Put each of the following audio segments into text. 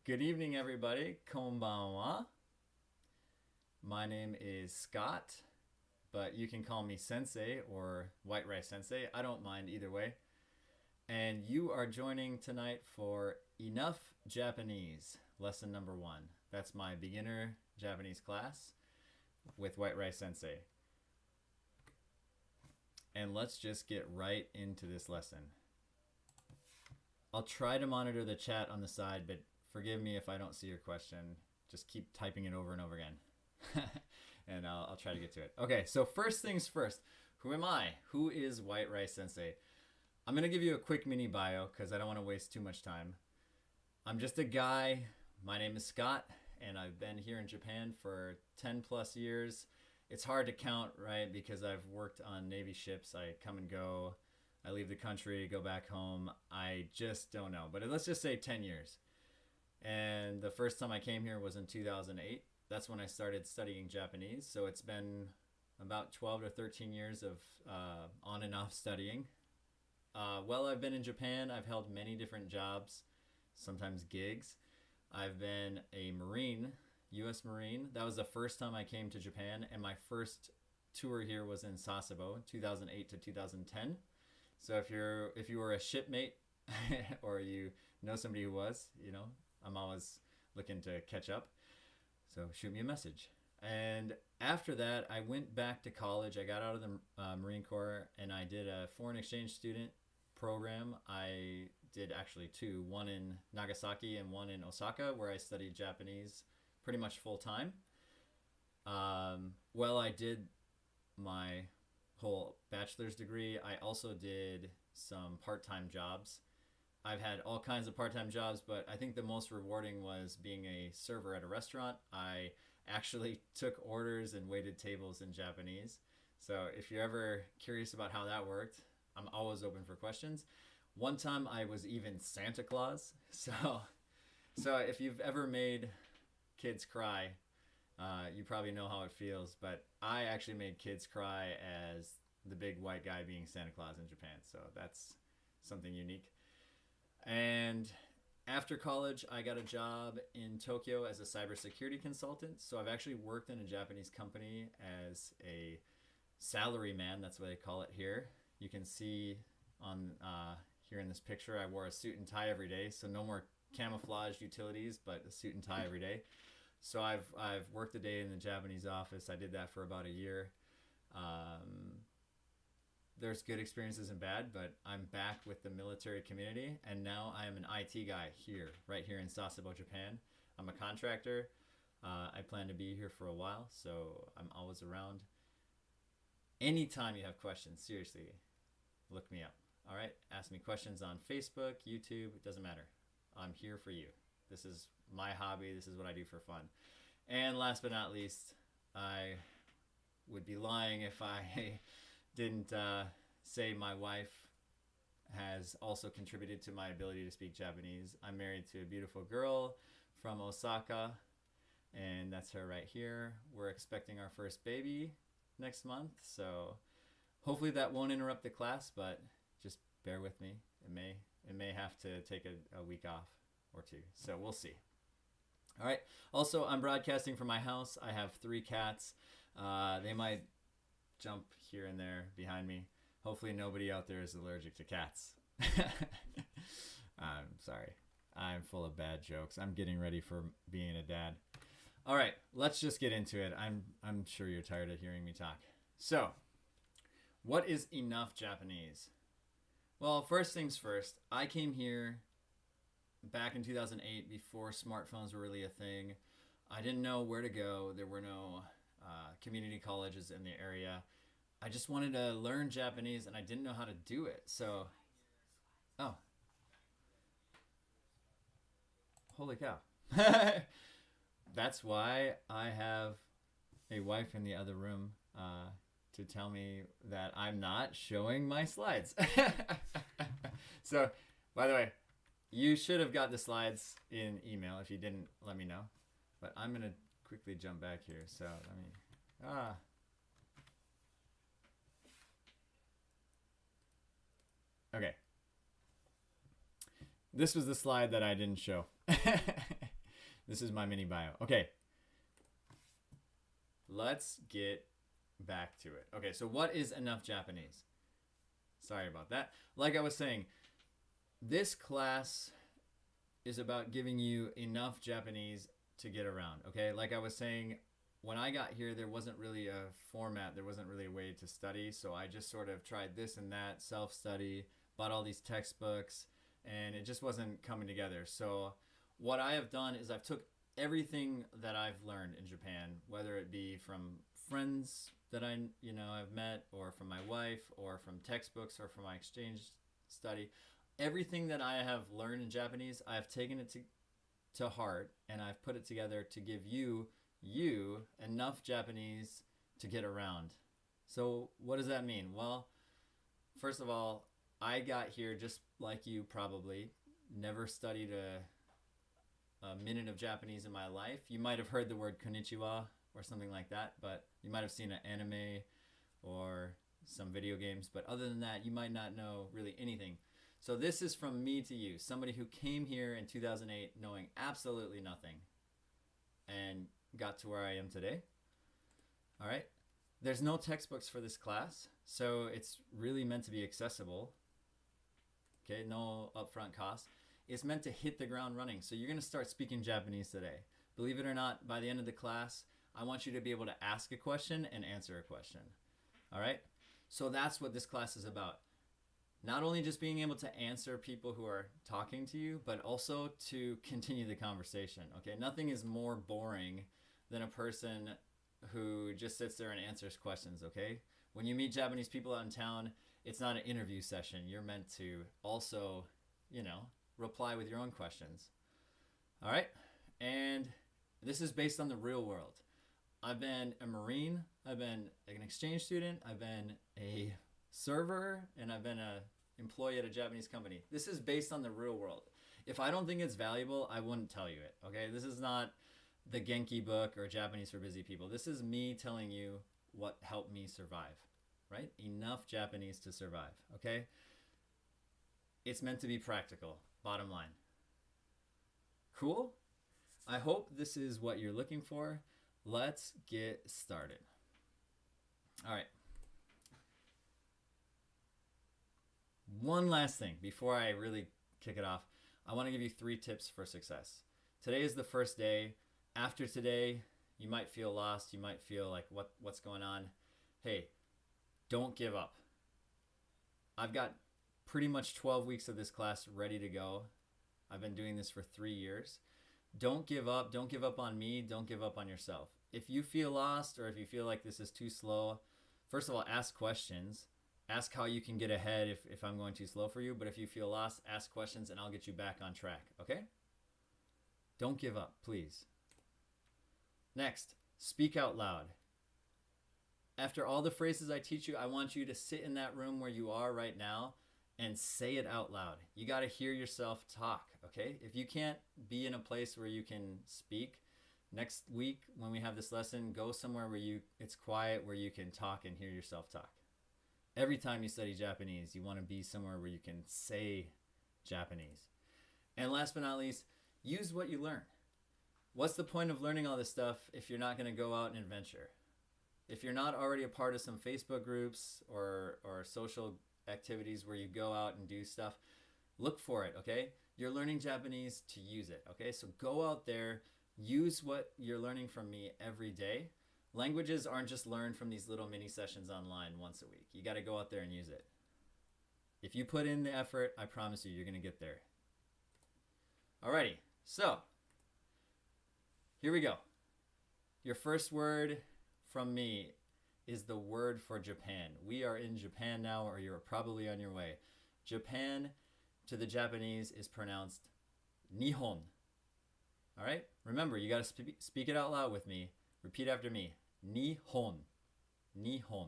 Good evening, everybody. Konbanwa. My name is Scott, but you can call me Sensei or White Rice Sensei. I don't mind either way. And you are joining tonight for Enough Japanese, lesson number 1. That's my beginner Japanese class with White Rice Sensei. And let's just get right into this lesson. I'll try to monitor the chat on the side, but forgive me if I don't see your question. Just keep typing it over and over again. And I'll try to get to it. Okay, so first things first. Who am I? Who is White Rice Sensei? I'm going to give you a quick mini bio because I don't want to waste too much time. I'm just a guy. My name is Scott, and I've been here in Japan for 10 plus years. It's hard to count, right? Because I've worked on Navy ships. I come and go. I leave the country, go back home. I just don't know. But let's just say 10 years. And the first time I came here was in 2008. That's when I started studying Japanese. So it's been about 12 to 13 years of on and off studying. While I've been in Japan, I've held many different jobs, sometimes gigs. I've been a Marine, U.S. Marine. That was the first time I came to Japan, and my first tour here was in Sasebo, 2008 to 2010. So if you were a shipmate or you know somebody who was, I'm always looking to catch up. So shoot me a message. And after that, I went back to college. I got out of the Marine Corps, and I did a foreign exchange student program. I did actually two, one in Nagasaki and one in Osaka, where I studied Japanese pretty much full time. Well, I did my whole bachelor's degree. I also did some part-time jobs. I've had all kinds of part-time jobs, but I think the most rewarding was being a server at a restaurant. I actually took orders and waited tables in Japanese. So if you're ever curious about how that worked, I'm always open for questions. One time I was even Santa Claus. So if you've ever made kids cry, you probably know how it feels. But I actually made kids cry as the big white guy being Santa Claus in Japan. So that's something unique. And after college, I got a job in Tokyo as a cybersecurity consultant. So I've actually worked in a Japanese company as a salary man. That's what they call it here. You can see on here in this picture, I wore a suit and tie every day. So no more camouflage utilities, but a suit and tie every day. So I've worked a day in the Japanese office. I did that for about a year. There's good experiences and bad, but I'm back with the military community, and now I am an IT guy here, right here in Sasebo, Japan. I'm a contractor. I plan to be here for a while, so I'm always around. Anytime you have questions, seriously, look me up. All right? Ask me questions on Facebook, YouTube, it doesn't matter. I'm here for you. This is my hobby. This is what I do for fun. And last but not least, I would be lying if I didn't say my wife has also contributed to my ability to speak Japanese. I'm married to a beautiful girl from Osaka, and that's her right here. We're expecting our first baby next month, so hopefully that won't interrupt the class, but just bear with me. It may have to take a week off or two, so we'll see. All right. Also, I'm broadcasting from my house. I have 3 cats. They might jump here and there behind me. Hopefully nobody out there is allergic to cats. I'm sorry. I'm full of bad jokes. I'm getting ready for being a dad. All right, let's just get into it. I'm sure you're tired of hearing me talk. So, what is enough Japanese? Well, first things first, I came here back in 2008 before smartphones were really a thing. I didn't know where to go. There were no community colleges in the area. I just wanted to learn Japanese, and I didn't know how to do it. So, oh, holy cow. That's why I have a wife in the other room to tell me that I'm not showing my slides. So, by the way, you should have got the slides in email. If you didn't, let me know. But I'm going to quickly jump back here. So, let me... Okay. This was the slide that I didn't show. This is my mini bio. Okay. Let's get back to it. Okay, so what is enough Japanese? Sorry about that. Like I was saying, this class is about giving you enough Japanese to get around, okay? Like I was saying, when I got here, there wasn't really a format. There wasn't really a way to study, so I just sort of tried this and that, self-study, bought all these textbooks, and it just wasn't coming together. So what I have done is I've took everything that I've learned in Japan, whether it be from friends that I've met, or from my wife, or from textbooks, or from my exchange study, everything that I have learned in Japanese, I have taken it to heart, and I've put it together to give you enough Japanese to get around. So what does that mean? Well, first of all, I got here just like you probably, never studied a minute of Japanese in my life. You might have heard the word konnichiwa or something like that, but you might have seen an anime or some video games, but other than that, you might not know really anything. So this is from me to you, somebody who came here in 2008 knowing absolutely nothing and got to where I am today. All right. There's no textbooks for this class, so it's really meant to be accessible. Okay, no upfront cost. It's meant to hit the ground running. So you're going to start speaking Japanese today. Believe it or not, by the end of the class, I want you to be able to ask a question and answer a question. All right? So that's what this class is about. Not only just being able to answer people who are talking to you, but also to continue the conversation. Okay? Nothing is more boring than a person who just sits there and answers questions, okay? When you meet Japanese people out in town, it's not an interview session. You're meant to also, reply with your own questions. All right? And this is based on the real world. I've been a Marine, I've been an exchange student, I've been a server, and I've been an employee at a Japanese company. This is based on the real world. If I don't think it's valuable, I wouldn't tell you it, okay? This is not the Genki book or Japanese for busy people. This is me telling you what helped me survive, right? Enough Japanese to survive, okay? It's meant to be practical, bottom line. Cool? I hope this is what you're looking for. Let's get started. All right. One last thing before I really kick it off. I want to give you 3 tips for success. Today is the first day. After today, you might feel lost. You might feel like, what's going on? Hey, don't give up. I've got pretty much 12 weeks of this class ready to go. I've been doing this for 3 years. Don't give up. Don't give up on me. Don't give up on yourself. If you feel lost or if you feel like this is too slow, first of all, ask questions. Ask how you can get ahead if I'm going too slow for you. But if you feel lost, ask questions and I'll get you back on track. Okay? Don't give up, please. Next, speak out loud. After all the phrases I teach you, I want you to sit in that room where you are right now and say it out loud. You got to hear yourself talk, okay? If you can't be in a place where you can speak, next week when we have this lesson, go somewhere where it's quiet, where you can talk and hear yourself talk. Every time you study Japanese, you want to be somewhere where you can say Japanese. And last but not least, use what you learn. What's the point of learning all this stuff if you're not going to go out and adventure? If you're not already a part of some Facebook groups or social activities where you go out and do stuff, look for it, okay? You're learning Japanese to use it, okay? So go out there, use what you're learning from me every day. Languages aren't just learned from these little mini sessions online once a week. You got to go out there and use it. If you put in the effort, I promise you're going to get there. Alrighty, so here we go. Your first word from me is the word for Japan. We are in Japan now, or you're probably on your way. Japan to the Japanese is pronounced Nihon. All right? Remember, you got to speak it out loud with me. Repeat after me. Nihon. Nihon.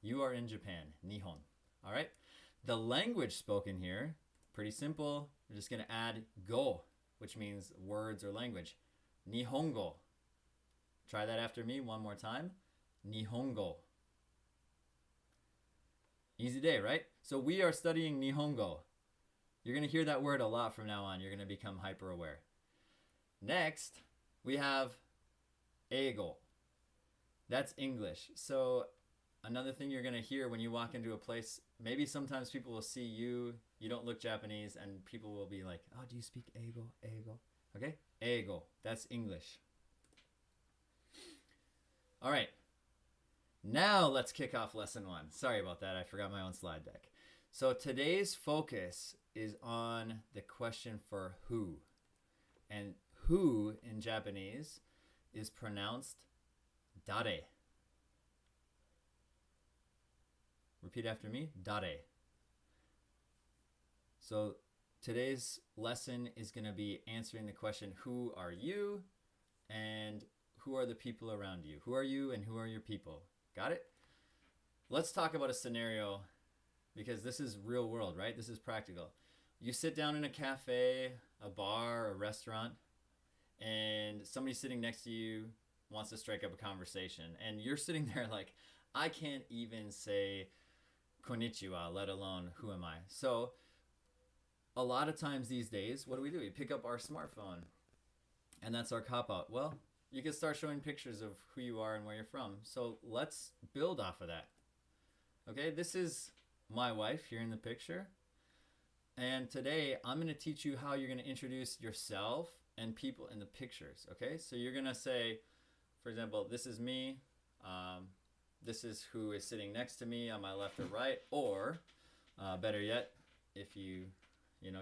You are in Japan. Nihon. All right? The language spoken here, pretty simple. We're just going to add go, which means words or language. Nihongo. Try that after me one more time. Nihongo. Easy day, right? So we are studying Nihongo. You're going to hear that word a lot from now on. You're going to become hyper aware. Next, we have eigo. That's English. So another thing you're going to hear when you walk into a place, maybe sometimes people will see you, you don't look Japanese, and people will be like, oh, do you speak eigo? Eigo. Okay? Eigo. That's English. All right. Now let's kick off lesson 1. Sorry about that. I forgot my own slide deck. So today's focus is on the question for who. And who in Japanese is pronounced dare. Repeat after me, dare. So today's lesson is going to be answering the question, who are you? And who are the people around you? Who are you and who are your people? Got it? Let's talk about a scenario because this is real world, right? This is practical. You sit down in a cafe, a bar, a restaurant, and somebody sitting next to you wants to strike up a conversation. And you're sitting there like, I can't even say konnichiwa, let alone who am I? So a lot of times these days, what do? We pick up our smartphone and that's our cop-out. Well, you can start showing pictures of who you are and where you're from. So let's build off of that. Okay, this is my wife here in the picture. And today I'm going to teach you how you're going to introduce yourself and people in the pictures. Okay, so you're going to say, for example, this is me. This is who is sitting next to me on my left or right. Or better yet, if you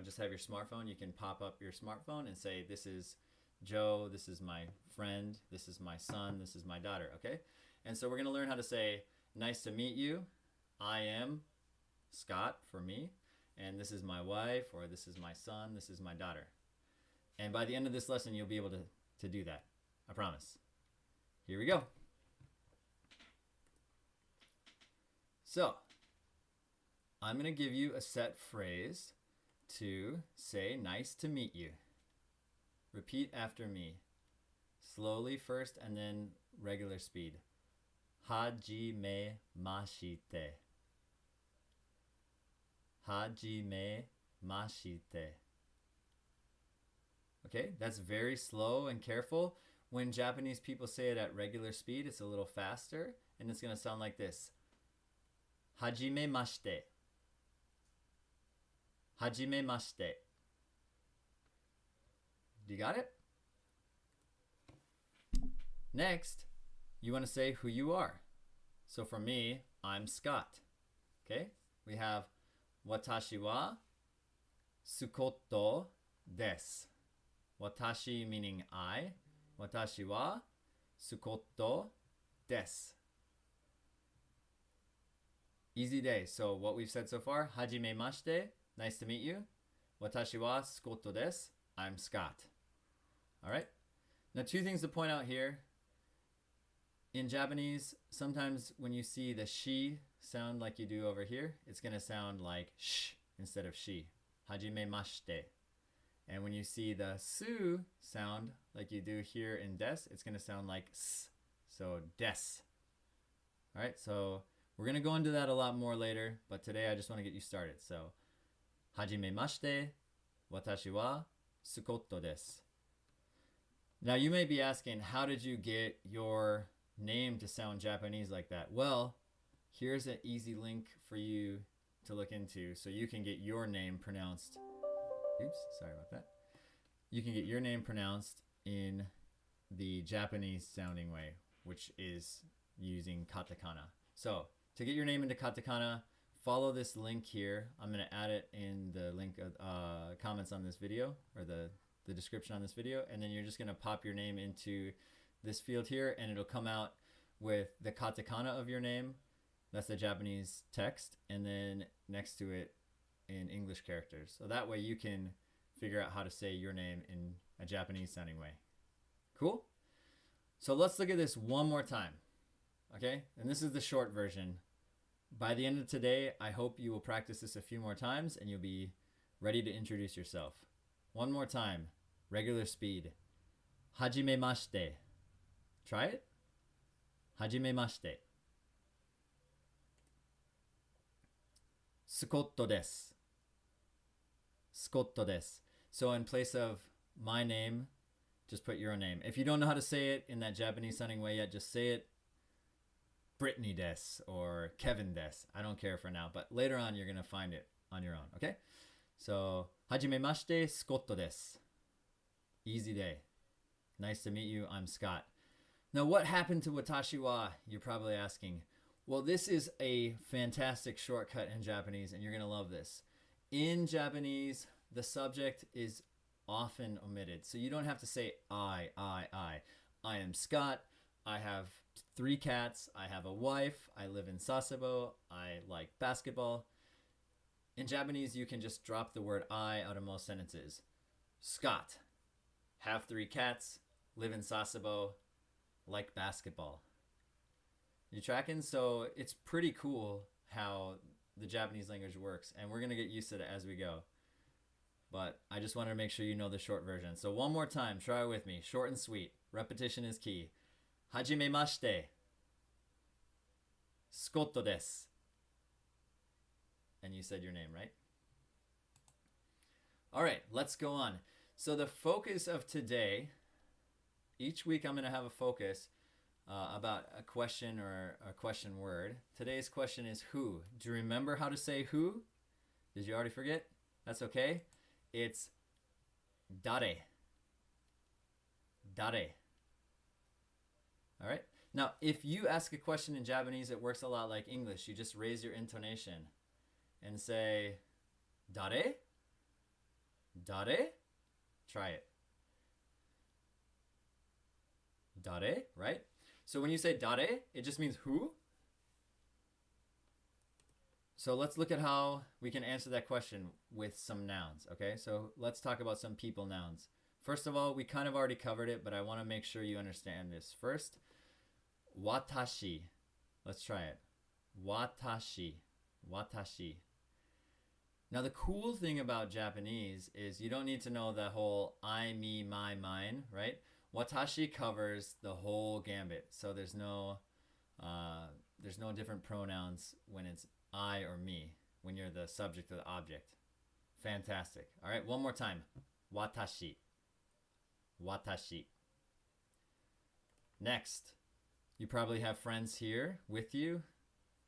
just have your smartphone, you can pop up your smartphone and say, this is Joe, this is my friend, this is my son, this is my daughter, okay? And so we're going to learn how to say, nice to meet you. I am Scott for me, and this is my wife, or this is my son, this is my daughter. And by the end of this lesson, you'll be able to do that. I promise. Here we go. So, I'm going to give you a set phrase to say, nice to meet you. Repeat after me. Slowly first and then regular speed. Hajime mashite. Hajime mashite. Okay, that's very slow and careful. When Japanese people say it at regular speed, it's a little faster, and it's going to sound like this. Hajime mashite. Hajime mashite. Do you got it? Next, you want to say who you are. So for me, I'm Scott. Okay? We have watashi wa sukoto desu. Watashi meaning I. Watashi wa sukoto desu. Easy day. So what we've said so far, hajime mashite, nice to meet you. Watashi wa sukoto desu, I'm Scott. All right. Now, 2 things to point out here. In Japanese, sometimes when you see the shi sound like you do over here, it's going to sound like sh instead of shi. Hajime mashite. And when you see the su sound like you do here in des, it's going to sound like s. So des. All right. So we're going to go into that a lot more later, but today I just want to get you started. So, hajime mashite, watashi wa sukoto desu. Now you may be asking, how did you get your name to sound Japanese like that? Well, here's an easy link for you to look into so you can get your name pronounced. Oops, sorry about that. You can get your name pronounced in the Japanese sounding way, which is using katakana. So to get your name into katakana, follow this link here. I'm going to add it in the link of comments on this video, or the description on this video, and then you're just going to pop your name into this field here, and it'll come out with the katakana of your name. That's the Japanese text, and then next to it in English characters. So that way you can figure out how to say your name in a Japanese sounding way. Cool? So let's look at this one more time. Okay? And this is the short version. By the end of today, I hope you will practice this a few more times and you'll be ready to introduce yourself. One more time. Regular speed. Hajimemashite. Try it. Hajimemashite. Scotto desu. Scotto desu. So in place of my name, just put your own name. If you don't know how to say it in that Japanese sounding way yet, just say it Brittany desu or Kevin desu. I don't care for now, but later on you're going to find it on your own, okay? So, hajimemashite, Scotto desu. Easy day. Nice to meet you. I'm Scott. Now, what happened to watashi wa? You're probably asking. Well, this is a fantastic shortcut in Japanese, and you're going to love this. In Japanese, the subject is often omitted. So you don't have to say I. I am Scott. I have 3 cats. I have a wife. I live in Sasebo. I like basketball. In Japanese, you can just drop the word I out of most sentences. Scott. Have 3 cats. Live in Sasebo. Like basketball. You tracking? So it's pretty cool how the Japanese language works, and we're going to get used to it as we go. But I just wanted to make sure you know the short version. So one more time, try it with me. Short and sweet. Repetition is key. Hajimemashite. Scotto desu. And you said your name, right? All right, let's go on. So the focus of today, each week I'm going to have a focus about a question or a question word. Today's question is who. Do you remember how to say who? Did you already forget? That's okay. It's dare. Dare. All right. Now, if you ask a question in Japanese, it works a lot like English. You just raise your intonation and say, dare? Dare? Try it. Dare, right? So when you say dare, it just means who. So let's look at how we can answer that question with some nouns, okay? So let's talk about some people nouns. First of all, we kind of already covered it, but I want to make sure you understand this. First, watashi. Let's try it. Watashi. Watashi. Now the cool thing about Japanese is you don't need to know the whole I, me, my, mine, right? Watashi covers the whole gambit. So there's no different pronouns when it's I or me, when you're the subject or the object. Fantastic. All right, one more time. Watashi. Watashi. Next, you probably have friends here with you,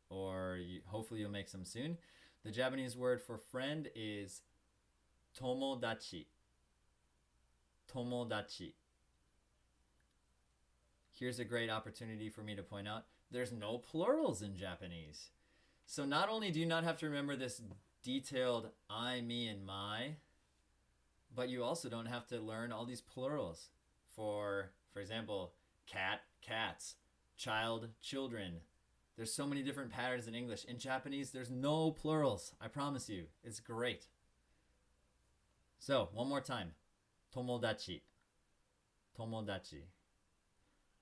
or hopefully you'll make some soon. The Japanese word for friend is tomodachi. Tomodachi. Here's a great opportunity for me to point out, there's no plurals in Japanese. So not only do you not have to remember this detailed I, me, and my, but you also don't have to learn all these plurals. For example, cat, cats, child, children. There's so many different patterns in English. In Japanese, there's no plurals. I promise you. It's great. So, one more time. Tomodachi. Tomodachi.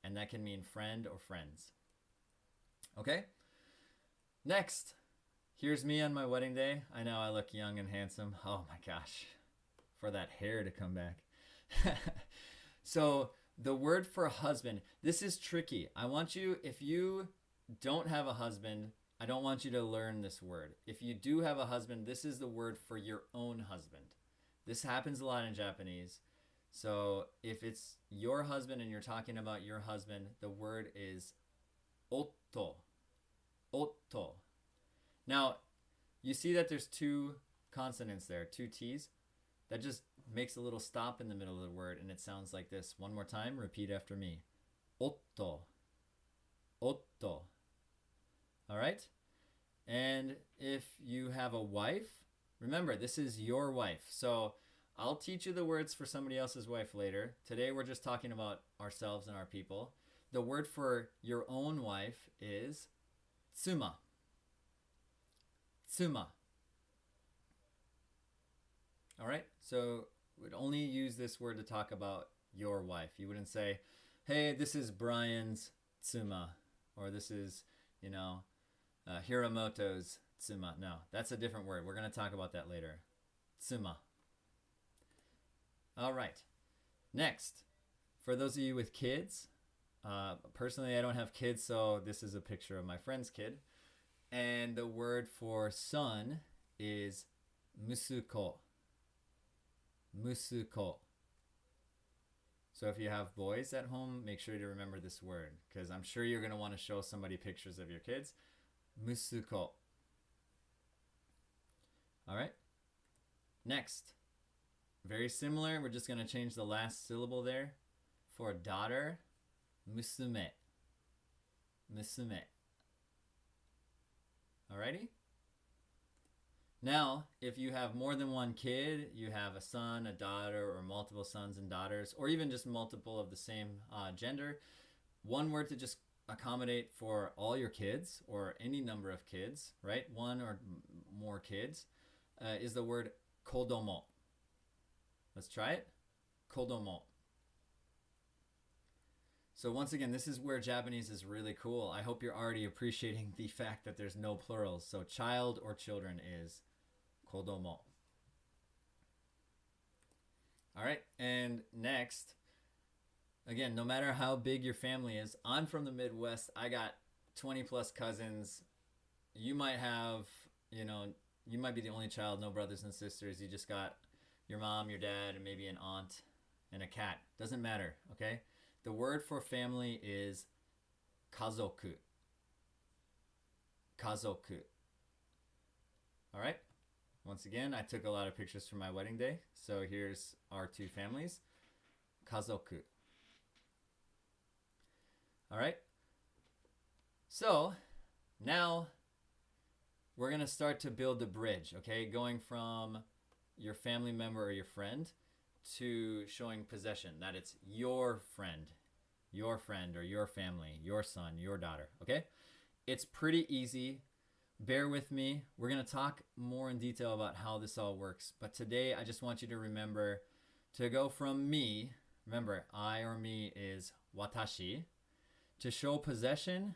And that can mean friend or friends. Okay? Next. Here's me on my wedding day. I know I look young and handsome. Oh my gosh. For that hair to come back. So, the word for husband. This is tricky. I want you, if you don't have a husband, I don't want you to learn this word. If you do have a husband, this is the word for your own husband. This happens a lot in Japanese. So if it's your husband and you're talking about your husband, the word is otto. Otto. Now, you see that there's 2 consonants there, 2 T's. That just makes a little stop in the middle of the word, and it sounds like this. One more time, repeat after me. Otto. Otto. All right? And if you have a wife, remember, this is your wife. So I'll teach you the words for somebody else's wife later. Today we're just talking about ourselves and our people. The word for your own wife is tsuma. Tsuma. All right? So we'd only use this word to talk about your wife. You wouldn't say, hey, this is Brian's tsuma. Or this is, Hiramoto's tsuma. No, that's a different word. We're going to talk about that later. Tsuma. All right. Next, for those of you with kids, personally I don't have kids, so this is a picture of my friend's kid. And the word for son is musuko. musuko. So if you have boys at home, make sure to remember this word because I'm sure you're going to want to show somebody pictures of your kids. Musuko. All right. Next. Very similar. We're just going to change the last syllable there. For daughter, musume. Musume. Alrighty? Now, if you have more than one kid, you have a son, a daughter, or multiple sons and daughters, or even just multiple of the same gender, one word to just accommodate for all your kids, or any number of kids, right? One or more kids, is the word kodomo. Let's try it. Kodomo. So once again, this is where Japanese is really cool. I hope you're already appreciating the fact that there's no plurals. So child or children is kodomo. All right, and next, again, no matter how big your family is, I'm from the Midwest. I got 20 plus cousins. You might have, you might be the only child, no brothers and sisters. You just got your mom, your dad, and maybe an aunt and a cat. Doesn't matter, okay? The word for family is kazoku. Kazoku. All right? Once again, I took a lot of pictures for my wedding day. So here's our two families. Kazoku. All right? So now we're going to start to build the bridge, okay? Going from your family member or your friend to showing possession, that it's your friend or your family, your son, your daughter, okay? It's pretty easy. Bear with me. We're going to talk more in detail about how this all works. But today, I just want you to remember to go from me, remember, I or me is watashi, to show possession,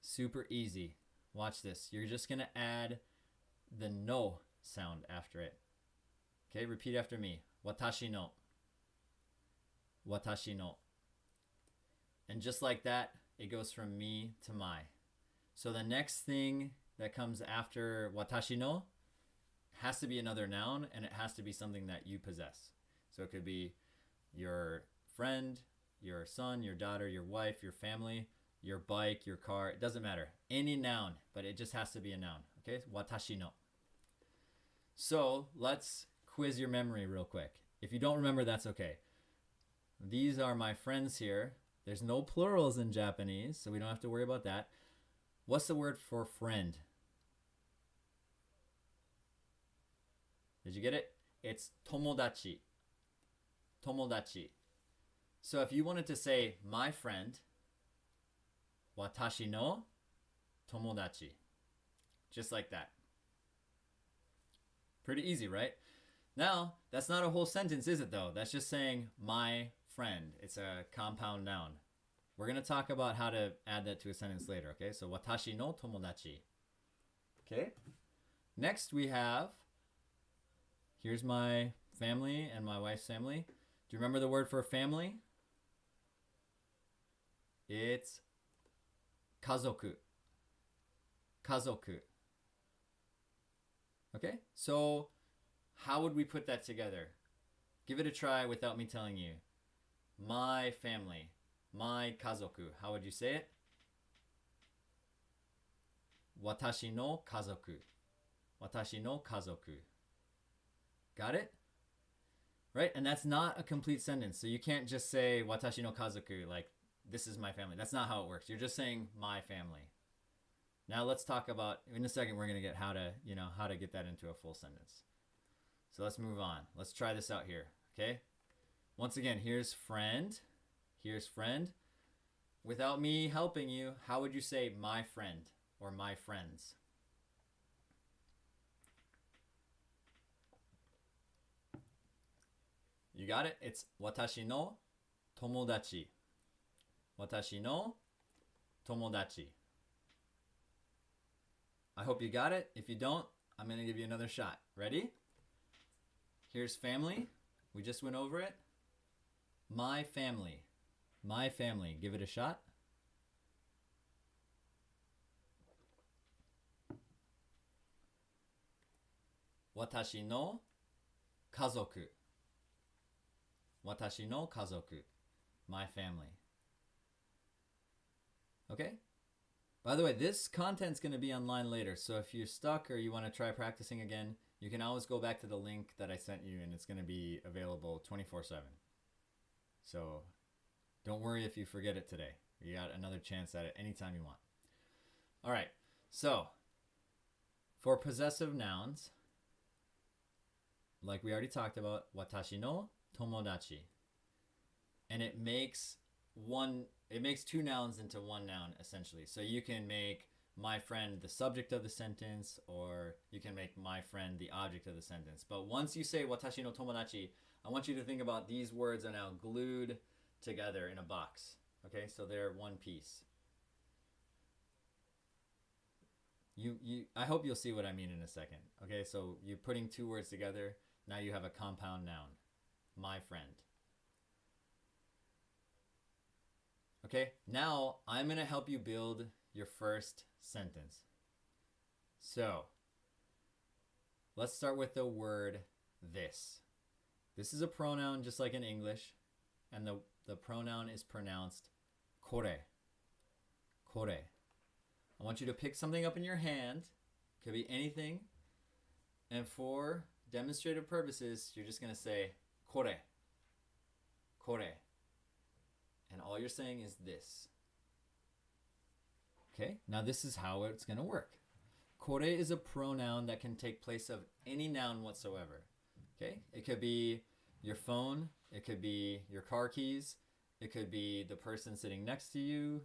super easy. Watch this. You're just going to add the no sound after it. Okay, repeat after me. Watashi no. Watashi no. And just like that, it goes from me to my. So the next thing that comes after watashi no has to be another noun, and it has to be something that you possess. So it could be your friend, your son, your daughter, your wife, your family, your bike, your car. It doesn't matter. Any noun, but it just has to be a noun. Okay, watashi no. So let's quiz your memory real quick. If you don't remember, that's okay. These are my friends here. There's no plurals in Japanese, so we don't have to worry about that. What's the word for friend? Did you get it? It's tomodachi. Tomodachi. So if you wanted to say my friend, watashi no tomodachi. Just like that. Pretty easy, right? Now, that's not a whole sentence, is it though? That's just saying my friend. It's a compound noun. We're going to talk about how to add that to a sentence later, okay? So, watashi no tomodachi. Okay? Next we have, here's my family and my wife's family. Do you remember the word for family? It's kazoku. Kazoku. Okay? So, how would we put that together? Give it a try without me telling you. My family. My kazoku. How would you say it? Watashi no kazoku. Watashi no kazoku. Got it? Right? And that's not a complete sentence. So you can't just say watashi no kazoku, like this is my family. That's not how it works. You're just saying my family. Now let's talk about, in a second we're going to get how to get that into a full sentence. So let's move on. Let's try this out here, okay? Once again, here's friend. Here's friend. Without me helping you, how would you say my friend or my friends? You got it? It's watashi no tomodachi. Watashi no tomodachi. I hope you got it. If you don't, I'm going to give you another shot. Ready? Here's family. We just went over it. My family. My family. Give it a shot. Watashi no kazoku. Watashi no kazoku. My family. Okay? By the way, this content's going to be online later, so if you're stuck or you want to try practicing again, you can always go back to the link that I sent you, and it's going to be available 24/7. So don't worry if you forget it today. You got another chance at it anytime you want. All right, so for possessive nouns, like we already talked about, watashi no tomodachi. And it makes two nouns into one noun, essentially. So you can make my friend the subject of the sentence, or you can make my friend the object of the sentence. But once you say watashi no tomodachi, I want you to think about these words are now glued together in a box. Okay, so they're one piece. I hope you'll see what I mean in a second. Okay, so you're putting two words together. Now you have a compound noun. My friend. Okay, now I'm going to help you build your first sentence. So, let's start with the word this. This is a pronoun just like in English, and the pronoun is pronounced kore. Kore. I want you to pick something up in your hand. Could be anything. And for demonstrative purposes, you're just going to say kore. Kore. And all you're saying is this. Okay, now this is how it's going to work. Kore is a pronoun that can take place of any noun whatsoever. Okay, it could be your phone, it could be your car keys, it could be the person sitting next to you,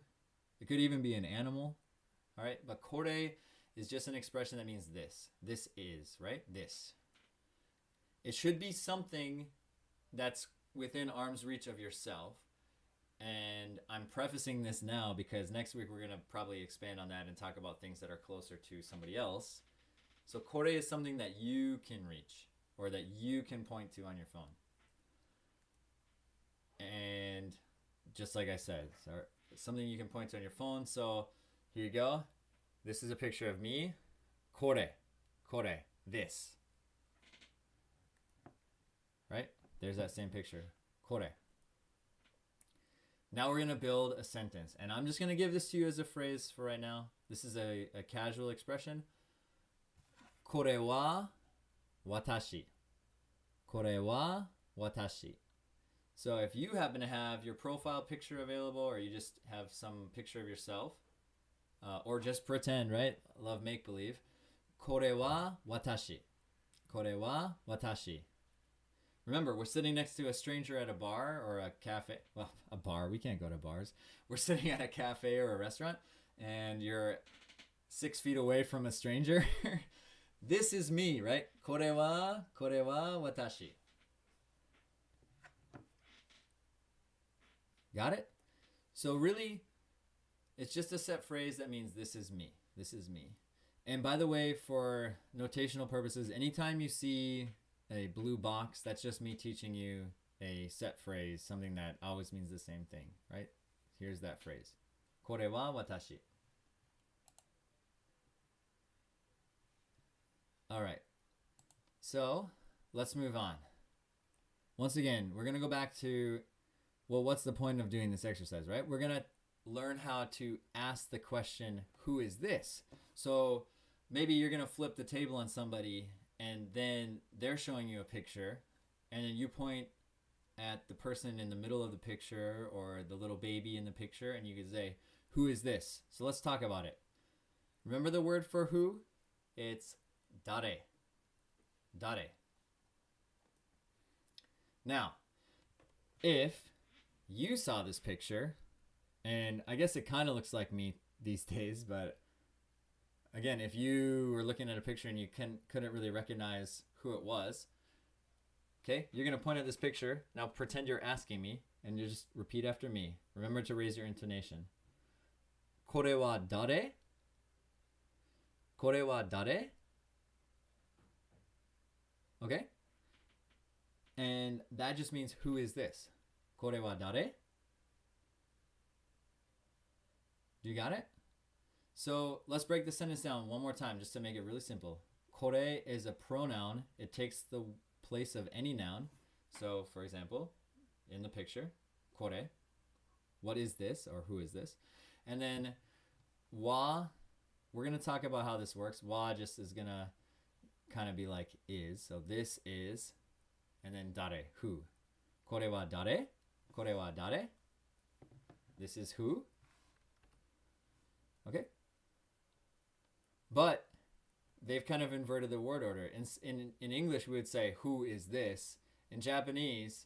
it could even be an animal. All right, but kore is just an expression that means this. This is, right? This. It should be something that's within arm's reach of yourself. And I'm prefacing this now because next week we're going to probably expand on that and talk about things that are closer to somebody else. So kore is something that you can reach or that you can point to on your phone. And just like I said, so something you can point to on your phone. So here you go. This is a picture of me. Kore. Kore. This. Right? There's that same picture. Kore. Now we're going to build a sentence. And I'm just going to give this to you as a phrase for right now. This is a casual expression. Kore wa watashi. Kore wa watashi. So if you happen to have your profile picture available, or you just have some picture of yourself, or just pretend, right? Love make-believe. Kore wa watashi. Kore wa watashi. Remember, we're sitting next to a stranger at a bar or a cafe. Well, a bar. We can't go to bars. We're sitting at a cafe or a restaurant, and you're 6 feet away from a stranger. This is me, right? Kore wa watashi. Got it? So really, it's just a set phrase that means this is me. This is me. And by the way, for notational purposes, anytime you see a blue box, that's just me teaching you a set phrase, something that always means the same thing, right? Here's that phrase. Kore wa watashi. All right. So let's move on. Once again, we're going to go back to, well, what's the point of doing this exercise, right? We're going to learn how to ask the question, who is this? So maybe you're going to flip the table on somebody and then they're showing you a picture and then you point at the person in the middle of the picture or the little baby in the picture and you can say, who is this? So let's talk about it. Remember the word for who? It's dare. Dare. Now, if you saw this picture, and I guess it kind of looks like me these days, but again, if you were looking at a picture and you couldn't really recognize who it was, okay, you're going to point at this picture. Now pretend you're asking me, and you just repeat after me. Remember to raise your intonation. Kore wa dare? Kore wa dare? Okay? And that just means, who is this? Kore wa dare? You got it? So let's break the sentence down one more time just to make it really simple. Kore is a pronoun. It takes the place of any noun. So for example, in the picture. Kore. What is this, or who is this? And then wa, we're going to talk about how this works. Wa just is going to kind of be like is. So this is, and then dare, who. Kore wa dare? Kore wa dare? This is who? Okay? But they've kind of inverted the word order. In English, we would say, who is this? In Japanese,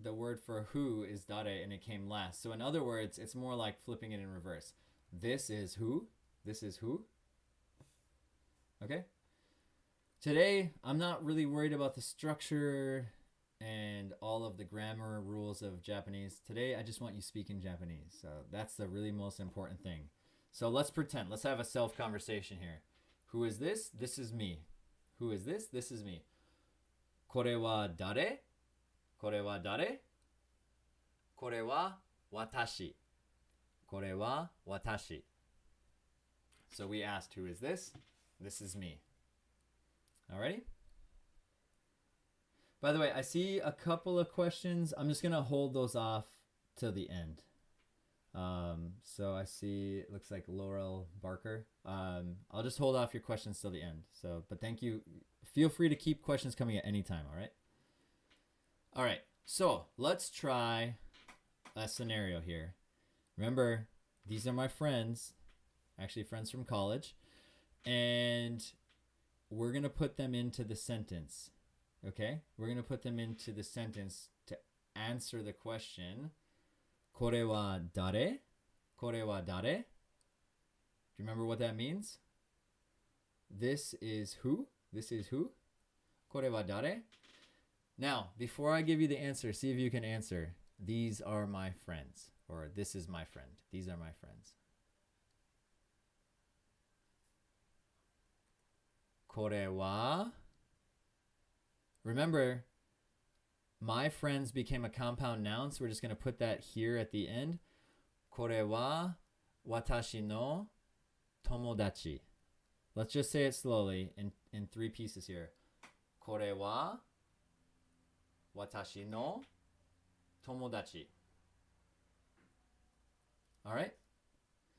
the word for who is dare, and it came last. So in other words, it's more like flipping it in reverse. This is who? This is who? Okay? Today, I'm not really worried about the structure and all of the grammar rules of Japanese. Today, I just want you speaking Japanese. So that's the really most important thing. So let's pretend. Let's have a self-conversation here. Who is this? This is me. Who is this? This is me. Kore wa dare? Kore wa dare? Kore wa watashi. Kore wa watashi. So we asked, who is this? This is me. Alrighty? By the way, I see a couple of questions. I'm just going to hold those off till the end. So I see, it looks like Laurel Barker. I'll just hold off your questions till the end. So, but thank you. Feel free to keep questions coming at any time, all right? All right, so let's try a scenario here. Remember, these are my friends, actually friends from college, and we're going to put them into the sentence, okay? We're going to put them into the sentence to answer the question, Kore wa dare? Kore wa dare? Do you remember what that means? This is who? This is who? Kore wa dare? Now, before I give you the answer, see if you can answer. These are my friends. Or this is my friend. These are my friends. Kore wa. Remember, my friends became a compound noun, so we're just going to put that here at the end. Kore wa watashi no tomodachi. Let's just say it slowly in three pieces here. Kore wa watashi no tomodachi. All right?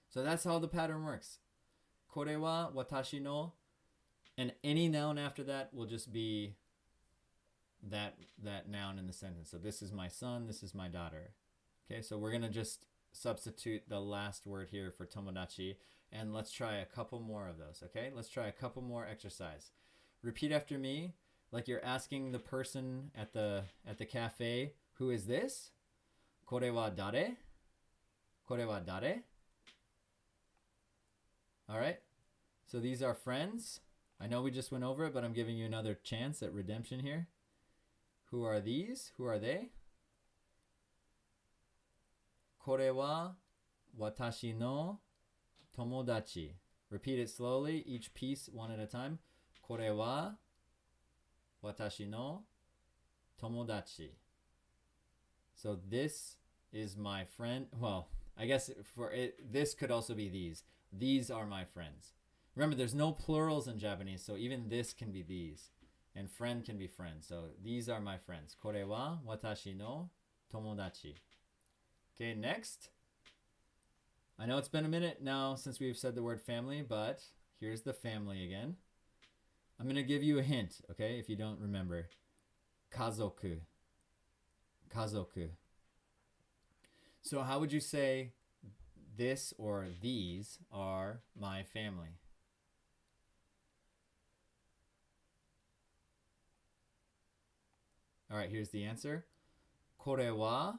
So that's how the pattern works. Kore wa watashi no, and any noun after that will just be that noun in the sentence. So this is my son, this is my daughter. Okay, so we're going to just substitute the last word here for tomodachi, and let's try a couple more of those, okay? Let's try a couple more exercise. Repeat after me, like you're asking the person at the cafe, who is this? Kore wa dare? Kore wa dare? All right, so these are friends. I know we just went over it, but I'm giving you another chance at redemption here. Who are these? Who are they? Kore wa watashi no tomodachi. Repeat it slowly, each piece one at a time. Kore wa watashi no tomodachi. So this is my friend. Well, I guess for it, this could also be these. These are my friends. Remember, there's no plurals in Japanese, so even this can be these. And friend can be friends. So these are my friends. Kore wa watashi no tomodachi. Okay, next. I know it's been a minute now since we've said the word family, but here's the family again. I'm going to give you a hint, okay, if you don't remember. Kazoku. Kazoku. So how would you say this or these are my family? All right, here's the answer. Kore wa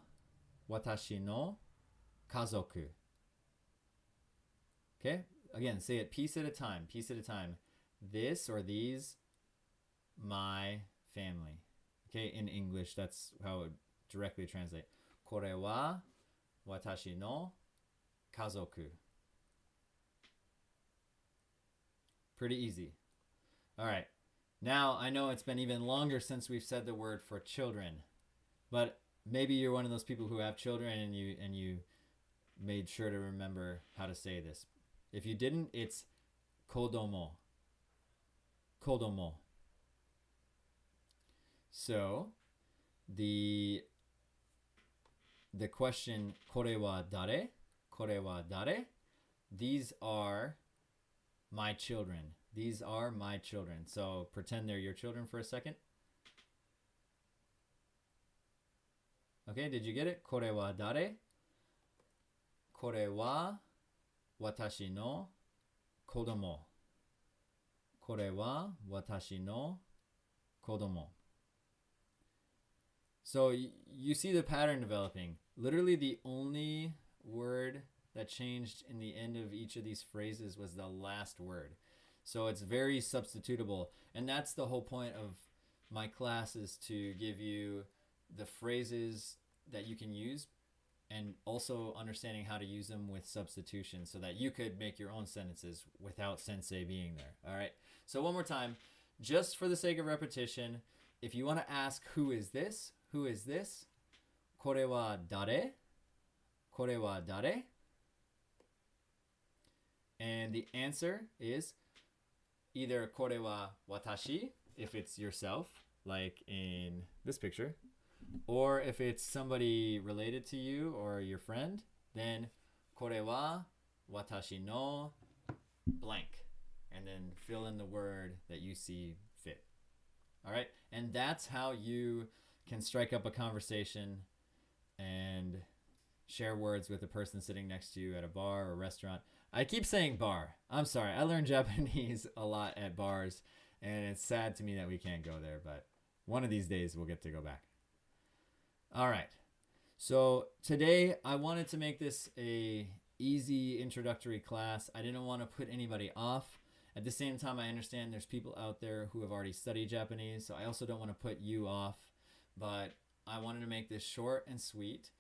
watashi no kazoku. Okay, again, say it piece at a time, piece at a time. This or these, my family. Okay, in English, that's how it would directly translate. Kore wa watashi no kazoku. Pretty easy. All right. Now, I know it's been even longer since we've said the word for children, but maybe you're one of those people who have children and you made sure to remember how to say this. If you didn't, it's kodomo. Kodomo. So, the the question, これは誰? これは誰? These are my children. These are my children. So pretend they're your children for a second. Okay, did you get it? これは誰? これは私の子供. これは私の子供. So you see the pattern developing. Literally the only word that changed in the end of each of these phrases was the last word. So it's very substitutable. And that's the whole point of my class, is to give you the phrases that you can use and also understanding how to use them with substitution so that you could make your own sentences without sensei being there. All right. So one more time, just for the sake of repetition, if you want to ask who is this? Who is this? これは誰? これは誰? And the answer is either これは私 if it's yourself, like in this picture, or if it's somebody related to you or your friend, then これは私の blank, and then fill in the word that you see fit. All right, and that's how you can strike up a conversation and share words with the person sitting next to you at a bar or restaurant. I keep saying bar. I'm sorry. I learned Japanese a lot at bars, and it's sad to me that we can't go there, but one of these days we'll get to go back. All right. So today I wanted to make this a easy introductory class. I didn't want to put anybody off. At the same time, I understand there's people out there who have already studied Japanese, so I also don't want to put you off, but I wanted to make this short and sweet.